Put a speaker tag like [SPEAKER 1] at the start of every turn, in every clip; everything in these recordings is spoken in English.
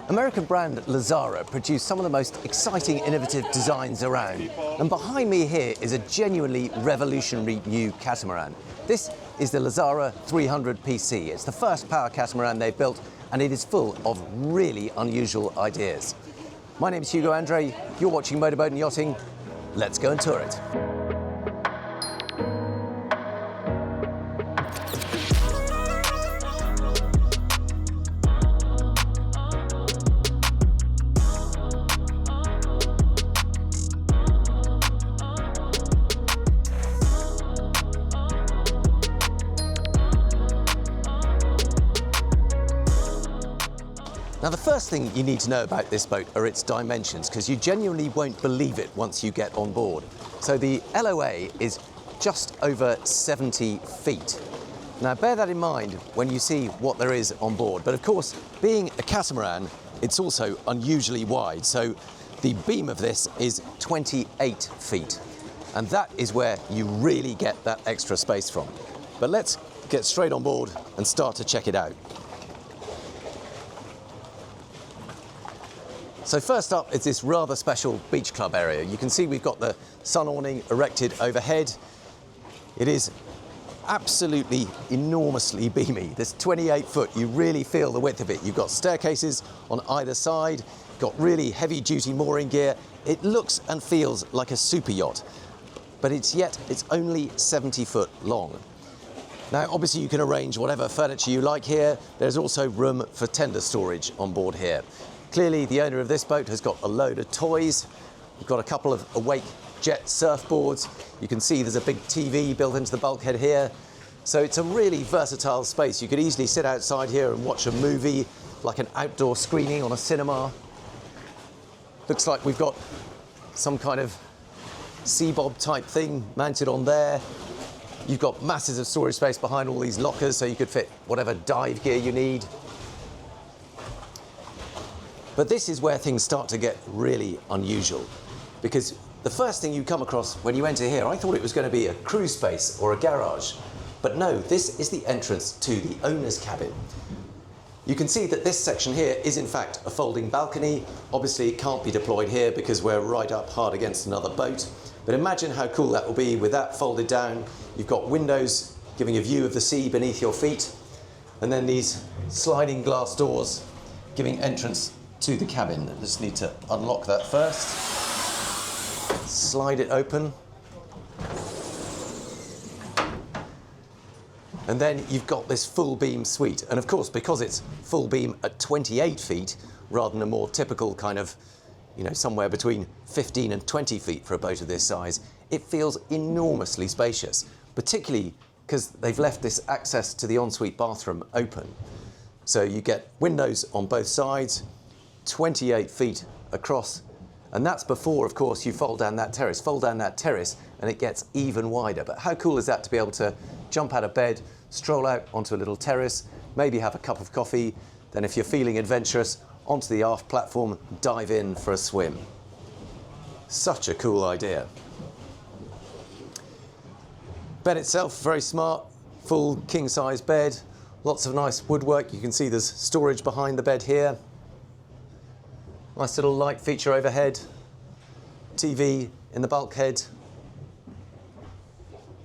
[SPEAKER 1] American brand Lazzara produced some of the most exciting, innovative designs around. And behind me here is a genuinely revolutionary new catamaran. This is the Lazzara 300 PC. It's the first power catamaran they've built, and it is full of really unusual ideas. My name is Hugo Andreae. You're watching Motorboat and Yachting. Let's go and tour it. Now, the first thing you need to know about this boat are its dimensions, because you genuinely won't believe it once you get on board. So the LOA is just over 70 feet. Now, bear that in mind when you see what there is on board. But of course, being a catamaran, it's also unusually wide. So the beam of this is 28 feet. And that is where you really get that extra space from. But let's get straight on board and start to check it out. So first up is this rather special beach club area. You can see we've got the sun awning erected overhead. It is absolutely enormously beamy. This 28 foot, you really feel the width of it. You've got staircases on either side, got really heavy duty mooring gear. It looks and feels like a super yacht, but it's only 70 foot long. Now, obviously you can arrange whatever furniture you like here. There's also room for tender storage on board here. Clearly, the owner of this boat has got a load of toys. We've got a couple of Awake jet surfboards. You can see there's a big TV built into the bulkhead here. So it's a really versatile space. You could easily sit outside here and watch a movie, like an outdoor screening on a cinema. Looks like we've got some kind of sea bob type thing mounted on there. You've got masses of storage space behind all these lockers, so you could fit whatever dive gear you need. But this is where things start to get really unusual, because the first thing you come across when you enter here, I thought it was going to be a crew space or a garage. But no, this is the entrance to the owner's cabin. You can see that this section here is in fact a folding balcony. Obviously it can't be deployed here because we're right up hard against another boat. But imagine how cool that will be with that folded down. You've got windows giving a view of the sea beneath your feet, and then these sliding glass doors giving entrance to the cabin. I just need to unlock that first. Slide it open. And then you've got this full beam suite. And of course, because it's full beam at 28 feet, rather than a more typical kind of, somewhere between 15 and 20 feet for a boat of this size, it feels enormously spacious, particularly because they've left this access to the ensuite bathroom open. So you get windows on both sides, 28 feet across, and that's before, of course, you fold down that terrace. Fold down that terrace and it gets even wider. But how cool is that to be able to jump out of bed, stroll out onto a little terrace, maybe have a cup of coffee, then if you're feeling adventurous, onto the aft platform, dive in for a swim. Such a cool idea. Bed itself, very smart, full king-size bed, lots of nice woodwork. You can see there's storage behind the bed here. Nice little light feature overhead, TV in the bulkhead,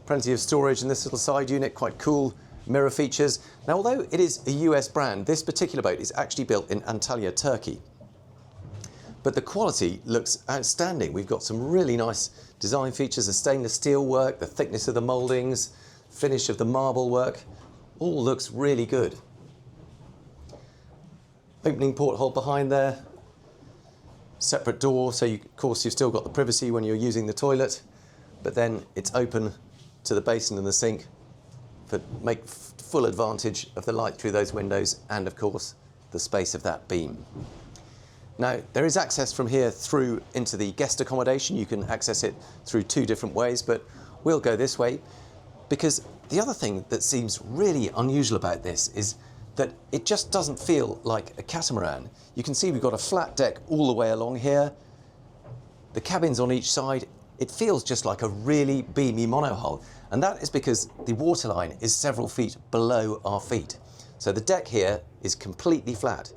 [SPEAKER 1] plenty of storage in this little side unit, quite cool mirror features. Now, although it is a US brand, this particular boat is actually built in Antalya, Turkey. But the quality looks outstanding. We've got some really nice design features, the stainless steel work, the thickness of the mouldings, finish of the marble work, all looks really good. Opening porthole behind there. Separate door, so of course you've still got the privacy when you're using the toilet, but then it's open to the basin and the sink for make full advantage of the light through those windows and of course the space of that beam. Now, there is access from here through into the guest accommodation. You can access it through two different ways, but we'll go this way because the other thing that seems really unusual about this is that it just doesn't feel like a catamaran. You can see we've got a flat deck all the way along here. The cabins on each side, it feels just like a really beamy monohull. And that is because the waterline is several feet below our feet. So the deck here is completely flat.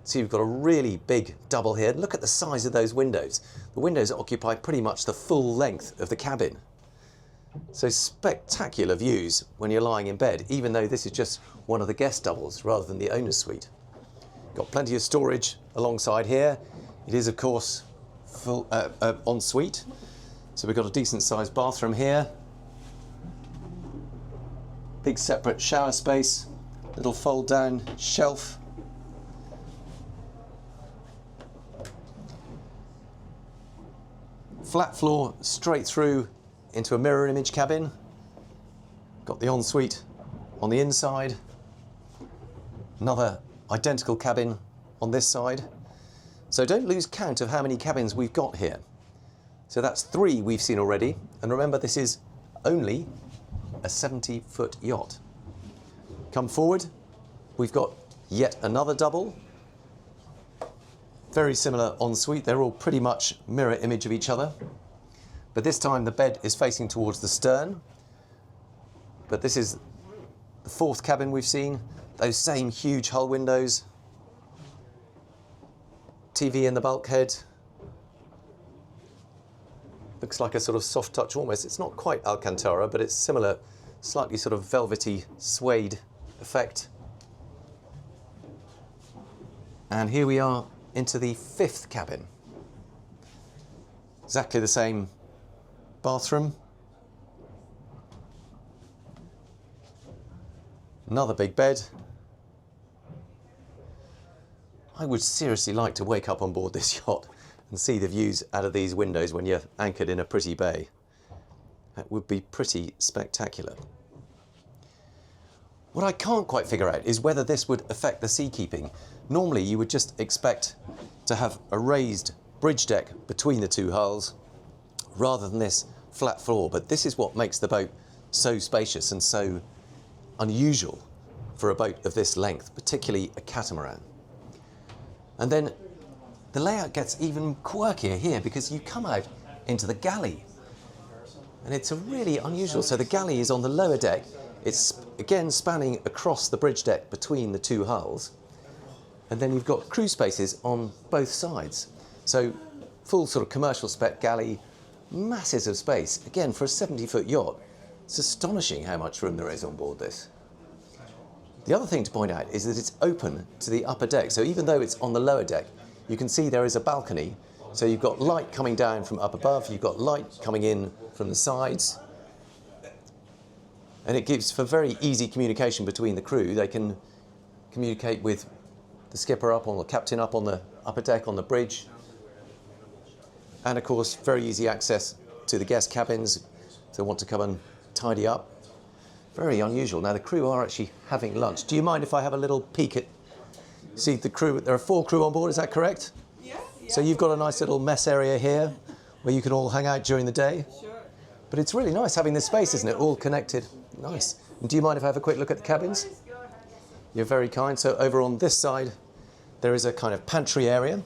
[SPEAKER 1] So you've got a really big double here. Look at the size of those windows. The windows occupy pretty much the full length of the cabin. So spectacular views when you're lying in bed, even though this is just one of the guest doubles rather than the owner's suite. Got plenty of storage alongside here. It is, of course, full ensuite. So we've got a decent sized bathroom here. Big separate shower space, little fold down shelf. Flat floor straight through into a mirror image cabin. Got the ensuite on the inside. Another identical cabin on this side. So don't lose count of how many cabins we've got here. So that's 3 we've seen already. And remember, this is only a 70-foot yacht. Come forward. We've got yet another double. Very similar ensuite. They're all pretty much mirror image of each other. But this time the bed is facing towards the stern. But this is the 4th cabin we've seen. Those same huge hull windows. TV in the bulkhead. Looks like a sort of soft touch almost. It's not quite Alcantara, but it's similar, slightly sort of velvety suede effect. And here we are into the 5th cabin. Exactly the same bathroom. Another big bed. I would seriously like to wake up on board this yacht and see the views out of these windows when you're anchored in a pretty bay. That would be pretty spectacular. What I can't quite figure out is whether this would affect the seakeeping. Normally you would just expect to have a raised bridge deck between the 2 hulls rather than this flat floor, but this is what makes the boat so spacious and so unusual for a boat of this length, particularly a catamaran. And then the layout gets even quirkier here because you come out into the galley. And it's a really unusual. So the galley is on the lower deck. It's again spanning across the bridge deck between the 2 hulls. And then you've got crew spaces on both sides. So full sort of commercial spec galley, masses of space. Again, for a 70-foot yacht, it's astonishing how much room there is on board this. The other thing to point out is that it's open to the upper deck. So even though it's on the lower deck, you can see there is a balcony. So you've got light coming down from up above, you've got light coming in from the sides. And it gives for very easy communication between the crew. They can communicate with the skipper up on the captain up on the upper deck on the bridge. And of course, very easy access to the guest cabins if they want to come and tidy up. Very unusual. Now the crew are actually having lunch. Do you mind if I have a little peek at, see the crew? There are 4 crew on board, is that correct?
[SPEAKER 2] Yeah.
[SPEAKER 1] So you've got a nice little mess area here where you can all hang out during the day.
[SPEAKER 2] Sure.
[SPEAKER 1] But it's really nice having this space, isn't it? All connected. Nice. And do you mind if I have a quick look at the cabins? You're very kind. So over on this side, there is a kind of pantry area.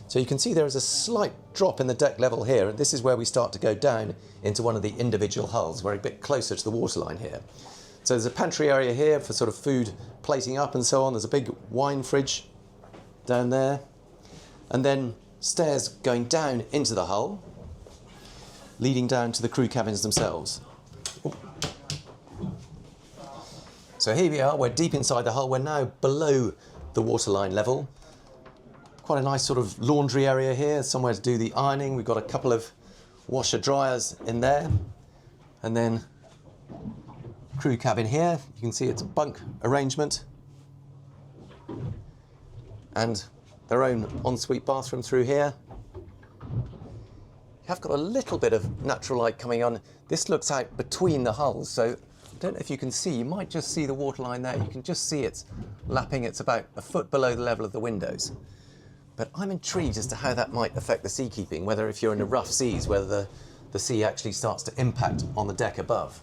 [SPEAKER 1] So you can see there is a slight drop in the deck level here, and this is where we start to go down into one of the individual hulls. We're a bit closer to the waterline here. So there's a pantry area here for sort of food plating up and so on. There's a big wine fridge down there. And then stairs going down into the hull, leading down to the crew cabins themselves. So here we are, we're deep inside the hull. We're now below the waterline level. Quite a nice sort of laundry area here, somewhere to do the ironing. We've got a couple of washer dryers in there. And then crew cabin here. You can see it's a bunk arrangement. And their own ensuite bathroom through here. You have got a little bit of natural light coming on. This looks out between the hulls, so I don't know if you can see. You might just see the waterline there. You can just see it's lapping. It's about a foot below the level of the windows. But I'm intrigued as to how that might affect the seakeeping, whether if you're in the rough seas, whether the sea actually starts to impact on the deck above.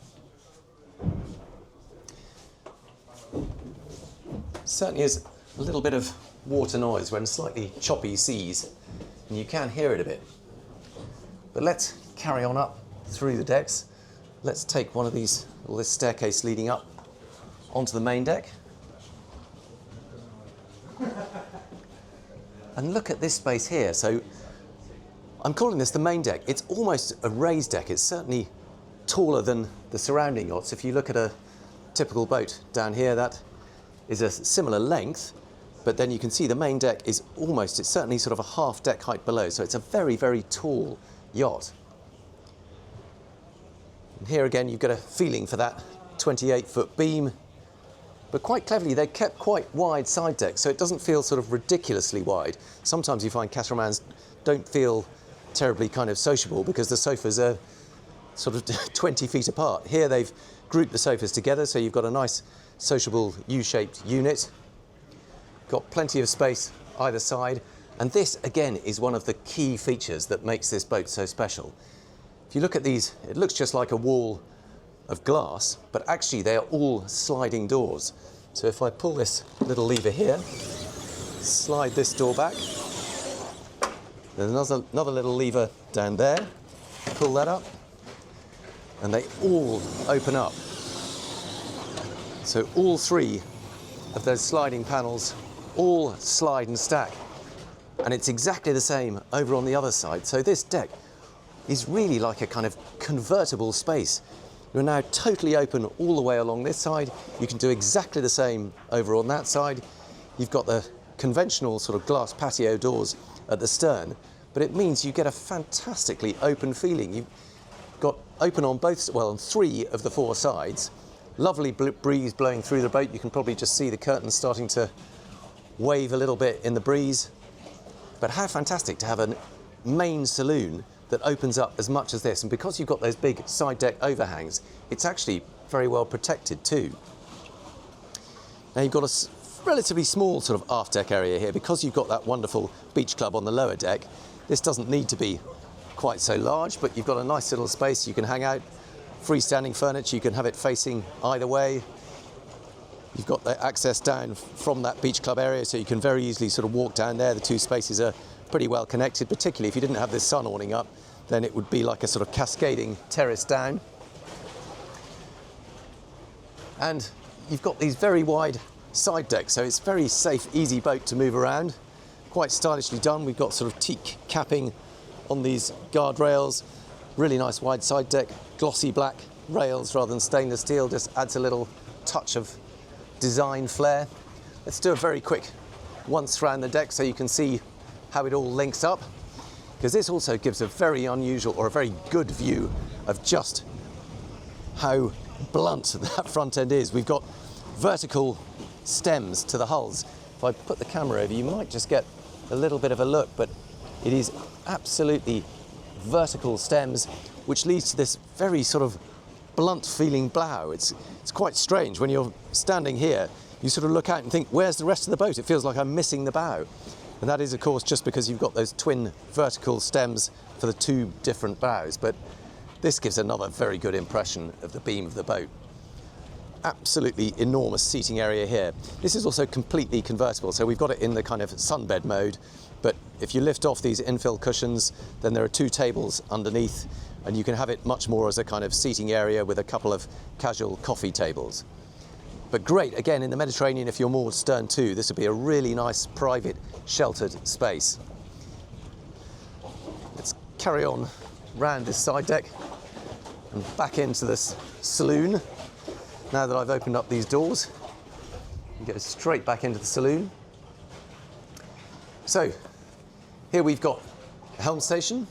[SPEAKER 1] Certainly is a little bit of water noise when slightly choppy seas, and you can hear it a bit. But let's carry on up through the decks. Let's take one of these, or this staircase leading up onto the main deck. And look at this space here. So I'm calling this the main deck. It's almost a raised deck. It's certainly taller than the surrounding yachts. If you look at a typical boat down here, that is a similar length, but then you can see the main deck is almost, it's certainly sort of a half deck height below. So it's a very, very tall yacht. And here again, you've got a feeling for that 28-foot beam. But quite cleverly, they kept quite wide side decks, so it doesn't feel sort of ridiculously wide. Sometimes you find catamarans don't feel terribly kind of sociable because the sofas are sort of 20 feet apart. Here they've grouped the sofas together, so you've got a nice sociable U-shaped unit. Got plenty of space either side. And this, again, is one of the key features that makes this boat so special. If you look at these, it looks just like a wall of glass, but actually they are all sliding doors. So if I pull this little lever here, slide this door back, there's another little lever down there, pull that up, and they all open up. So all three of those sliding panels all slide and stack. And it's exactly the same over on the other side. So this deck is really like a kind of convertible space. You're now totally open all the way along this side. You can do exactly the same over on that side. You've got the conventional sort of glass patio doors at the stern, but it means you get a fantastically open feeling. You've got open on both, well, on 3 of the 4 sides. Lovely breeze blowing through the boat. You can probably just see the curtains starting to wave a little bit in the breeze. But how fantastic to have a main saloon that opens up as much as this, and because you've got those big side deck overhangs, it's actually very well protected too. Now you've got a relatively small sort of aft deck area here because you've got that wonderful beach club on the lower deck. This doesn't need to be quite so large, but you've got a nice little space you can hang out. Freestanding furniture, you can have it facing either way. You've got the access down from that beach club area, so you can very easily sort of walk down there. The 2 spaces are pretty well connected, particularly if you didn't have this sun awning up, then it would be like a sort of cascading terrace down. And you've got these very wide side decks, so it's a very safe, easy boat to move around. Quite stylishly done. We've got sort of teak capping on these guardrails. Really nice wide side deck, glossy black rails rather than stainless steel, just adds a little touch of design flair. Let's do a very quick once around the deck so you can see how it all links up, because this also gives a very unusual or a very good view of just how blunt that front end is. We've got vertical stems to the hulls. If I put the camera over, you might just get a little bit of a look, but it is absolutely vertical stems, which leads to this very sort of blunt feeling bow. It's quite strange when you're standing here, you sort of look out and think, where's the rest of the boat? It feels like I'm missing the bow. And that is, of course, just because you've got those twin vertical stems for the 2 different bows. But this gives another very good impression of the beam of the boat. Absolutely enormous seating area here. This is also completely convertible, so we've got it in the kind of sunbed mode. But if you lift off these infill cushions, then there are 2 tables underneath, and you can have it much more as a kind of seating area with a couple of casual coffee tables. But great, again, in the Mediterranean, if you're moored stern to, this would be a really nice, private, sheltered space. Let's carry on round this side deck and back into this saloon. Now that I've opened up these doors, you go straight back into the saloon. So, here we've got a helm station,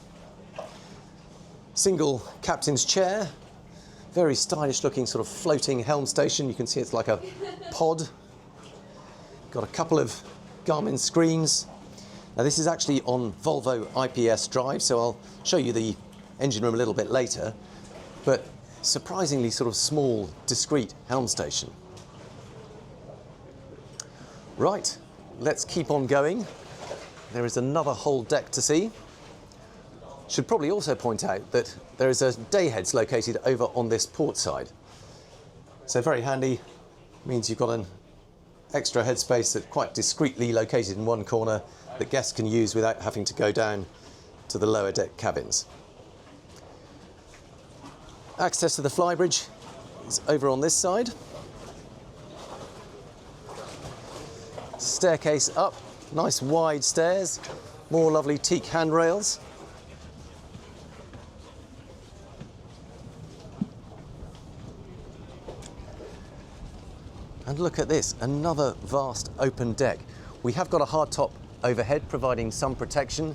[SPEAKER 1] single captain's chair, very stylish looking sort of floating helm station. You can see it's like a pod. Got a couple of Garmin screens. Now this is actually on Volvo IPS drive, so I'll show you the engine room a little bit later. But surprisingly sort of small, discreet helm station. Right, let's keep on going. There is another whole deck to see. Should probably also point out that there is a day heads located over on this port side. So very handy, means you've got an extra headspace that's quite discreetly located in one corner that guests can use without having to go down to the lower deck cabins. Access to the flybridge is over on this side. Staircase up Nice wide stairs, more lovely teak handrails. And look at this, another vast open deck. We have got a hardtop overhead providing some protection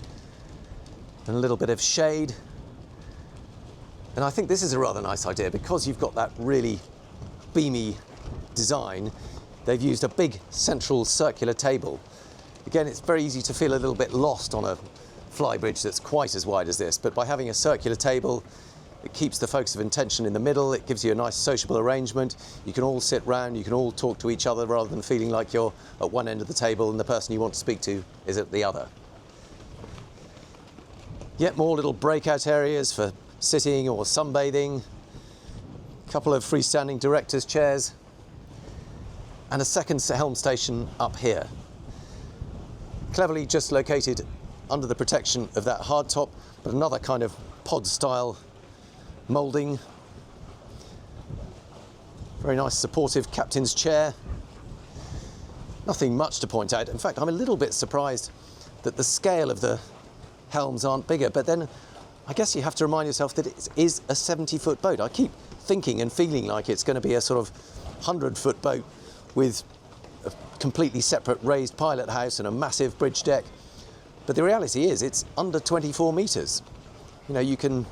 [SPEAKER 1] and a little bit of shade. And I think this is a rather nice idea because you've got that really beamy design. They've used a big central circular table. Again, it's very easy to feel a little bit lost on a flybridge that's quite as wide as this, but by having a circular table, it keeps the focus of attention in the middle. It gives you a nice sociable arrangement. You can all sit round, you can all talk to each other rather than feeling like you're at one end of the table and the person you want to speak to is at the other. Yet more little breakout areas for sitting or sunbathing. A couple of freestanding director's chairs and a second helm station up here. Cleverly just located under the protection of that hardtop, but another kind of pod style moulding. Very nice supportive captain's chair. Nothing much to point out. In fact, I'm a little bit surprised that the scale of the helms aren't bigger, but then I guess you have to remind yourself that it is a 70-foot boat. I keep thinking and feeling like it's going to be a sort of 100-foot boat with a completely separate raised pilot house and a massive bridge deck. But the reality is it's under 24 metres. You know, you can,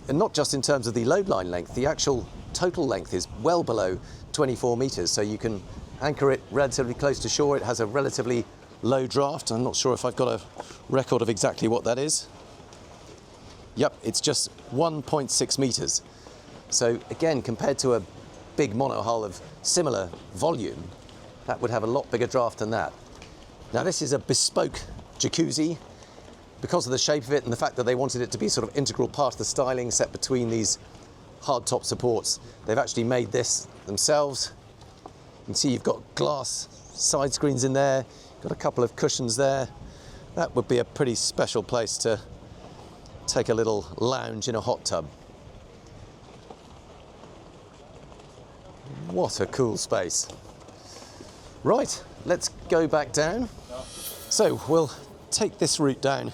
[SPEAKER 1] and not just in terms of the load line length, the actual total length is well below 24 metres, so you can anchor it relatively close to shore. It has a relatively low draft. I'm not sure if I've got a record of exactly what that is. Yep, it's just 1.6 metres. So again, compared to a big monohull of similar volume, that would have a lot bigger draft than that. Now this is a bespoke jacuzzi. Because of the shape of it and the fact that they wanted it to be sort of integral part of the styling set between these hardtop supports, they've actually made this themselves. You can see you've got glass side screens in there, got a couple of cushions there. That would be a pretty special place to take a little lounge in a hot tub. What a cool space. Right, let's go back down. So we'll take this route down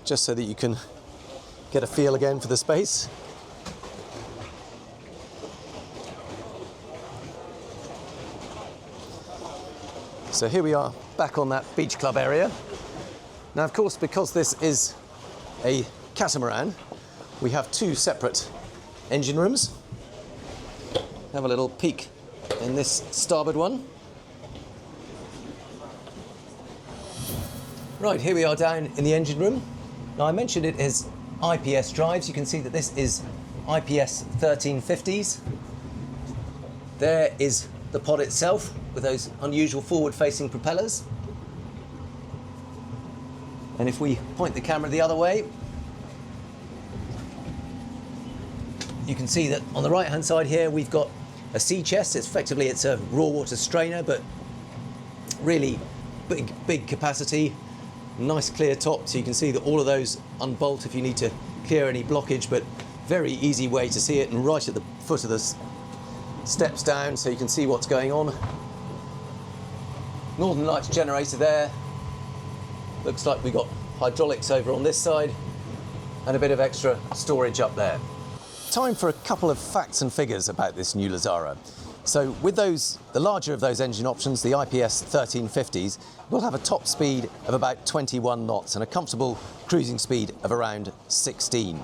[SPEAKER 1] just so that you can get a feel again for the space. So here we are back on that beach club area. Now, of course, because this is a catamaran, we have two separate engine rooms. Have a little peek in this starboard one. Right, here we are down in the engine room. Now, I mentioned it is IPS drives. You can see that this is IPS 1350s. There is the pod itself with those unusual forward-facing propellers. And if we point the camera the other way, you can see that on the right-hand side here, we've got a sea chest. It's a raw water strainer, but really big capacity. Nice clear top, so you can see that all of those unbolt if you need to clear any blockage, but very easy way to see it, and right at the foot of the steps down so you can see what's going on. Northern Lights generator there. Looks like we've got hydraulics over on this side and a bit of extra storage up there. Time for a couple of facts and figures about this new Lazzara. So with the larger of those engine options, the IPS 1350s, will have a top speed of about 21 knots and a comfortable cruising speed of around 16.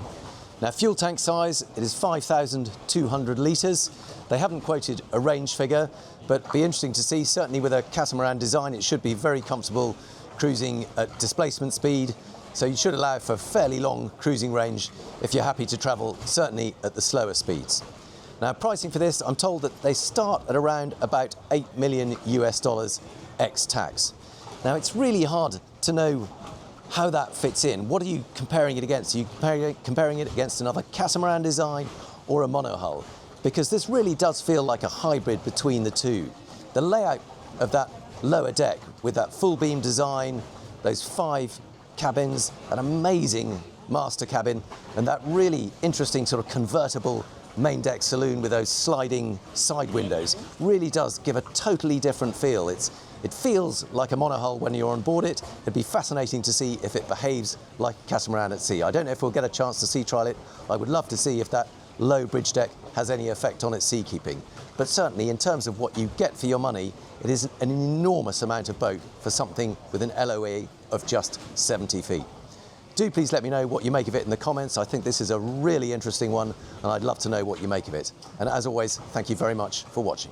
[SPEAKER 1] Now, fuel tank size, it is 5,200 litres. They haven't quoted a range figure, but be interesting to see. Certainly with a catamaran design, it should be very comfortable cruising at displacement speed. So you should allow for fairly long cruising range if you're happy to travel, certainly at the slower speeds. Now, pricing for this, I'm told that they start at around about $8 million US ex-tax. Now, it's really hard to know how that fits in. What are you comparing it against? Are you comparing it against another catamaran design or a monohull? Because this really does feel like a hybrid between the two. The layout of that lower deck with that full beam design, those 5 cabins, an amazing master cabin, and that really interesting sort of convertible main deck saloon with those sliding side windows really does give a totally different feel. It feels like a monohull when you're on board it. It'd be fascinating to see if it behaves like a catamaran at sea. I don't know if we'll get a chance to sea trial it. I would love to see if that low bridge deck has any effect on its seakeeping. But certainly in terms of what you get for your money, it is an enormous amount of boat for something with an LOE of just 70 feet. Do please let me know what you make of it in the comments. I think this is a really interesting one and I'd love to know what you make of it. And as always, thank you very much for watching.